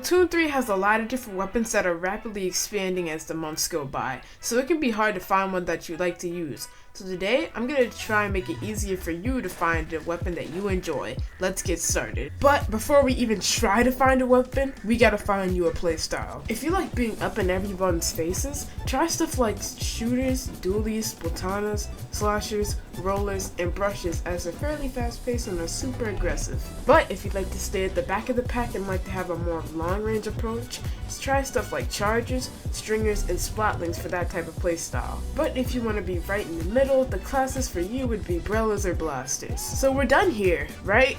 Splatoon 3 has a lot of different weapons that are rapidly expanding as the months go by, so it can be hard to find one that you like to use. So today, I'm going to try and make it easier for you to find a weapon that you enjoy. Let's get started. But before we even try to find a weapon, we gotta find you a playstyle. If you like being up in everyone's faces, try stuff like shooters, dualies, botanas, slashers, rollers, and brushes as they're fairly fast paced and are super aggressive. But if you'd like to stay at the back of the pack and like to have a more long range approach, just try stuff like chargers, stringers, and splatlings for that type of playstyle. But if you want to be right in the middle, the classes for you would be umbrellas or blasters. So we're done here, right?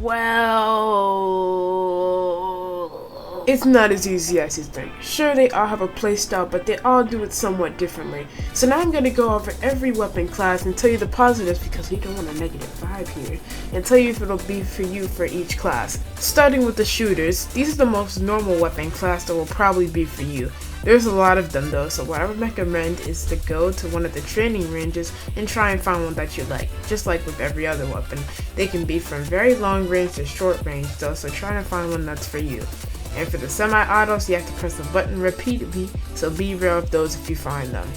Well, it's not as easy as you think. Sure, they all have a playstyle, but they all do it somewhat differently. So now I'm going to go over every weapon class and tell you the positives because we don't want a negative vibe here, and tell you if it'll be for you for each class. Starting with the shooters, these are the most normal weapon class that will probably be for you. There's a lot of them though, so what I would recommend is to go to one of the training ranges and try and find one that you like. Just like with every other weapon, they can be from very long range to short range though, so try to find one that's for you. And for the semi-autos, you have to press the button repeatedly, so be aware of those if you find them.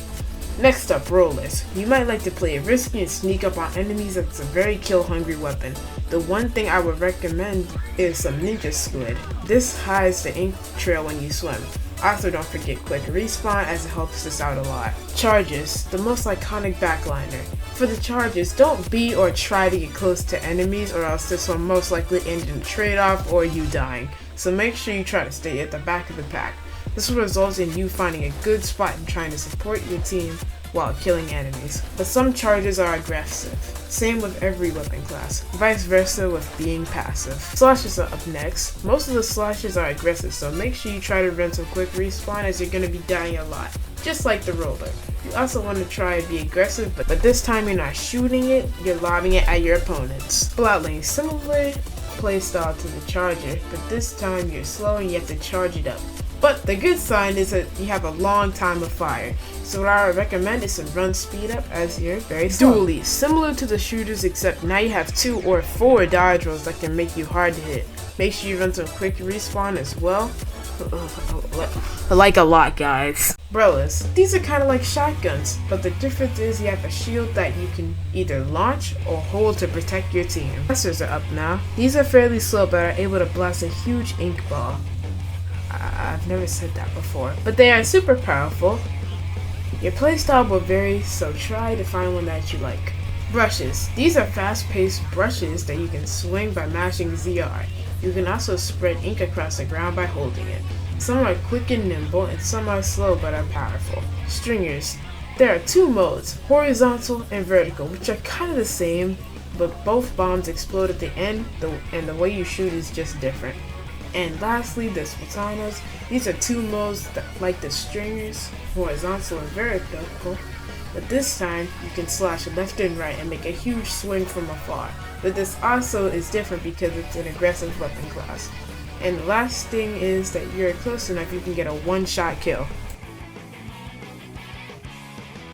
Next up, rollers. You might like to play it risky and sneak up on enemies. That's a very kill-hungry weapon. The one thing I would recommend is some ninja squid. This hides the ink trail when you swim. Also, don't forget quick respawn as it helps us out a lot. Charges, the most iconic backliner. For the charges, don't be or try to get close to enemies or else this will most likely end in a trade-off or you dying. So make sure you try to stay at the back of the pack. This will result in you finding a good spot and trying to support your team while killing enemies. But some charges are aggressive. Same with every weapon class, vice versa with being passive. Slashers are up next. Most of the slashers are aggressive, so make sure you try to run some quick respawn as you're going to be dying a lot, just like the roller. You also want to try and be aggressive, but this time you're not shooting it, you're lobbing it at your opponents. Splatling, similar playstyle to the charger, but this time you're slow and you have to charge it up. But the good sign is that you have a long time of fire, so what I would recommend is to run speed up as you're very slow. Dualies, similar to the shooters except now you have 2 or 4 dodge rolls that can make you hard to hit. Make sure you run some quick respawn as well. Like a lot, guys. Umbrellas, these are kind of like shotguns, but the difference is you have a shield that you can either launch or hold to protect your team. Blasters are up now. These are fairly slow but are able to blast a huge ink ball. I've never said that before, but they are super powerful. Your playstyle will vary, so try to find one that you like. Brushes. These are fast-paced brushes that you can swing by mashing ZR. You can also spread ink across the ground by holding it. Some are quick and nimble, and some are slow but are powerful. Stringers. There are 2 modes, horizontal and vertical, which are kind of the same, but both bombs explode at the end, and the way you shoot is just different. And lastly, the botanas. These are 2 modes that, like the stringers, horizontal and vertical, but this time you can slash left and right and make a huge swing from afar. But this also is different because it's an aggressive weapon class. And the last thing is that you're close enough you can get a one-shot kill.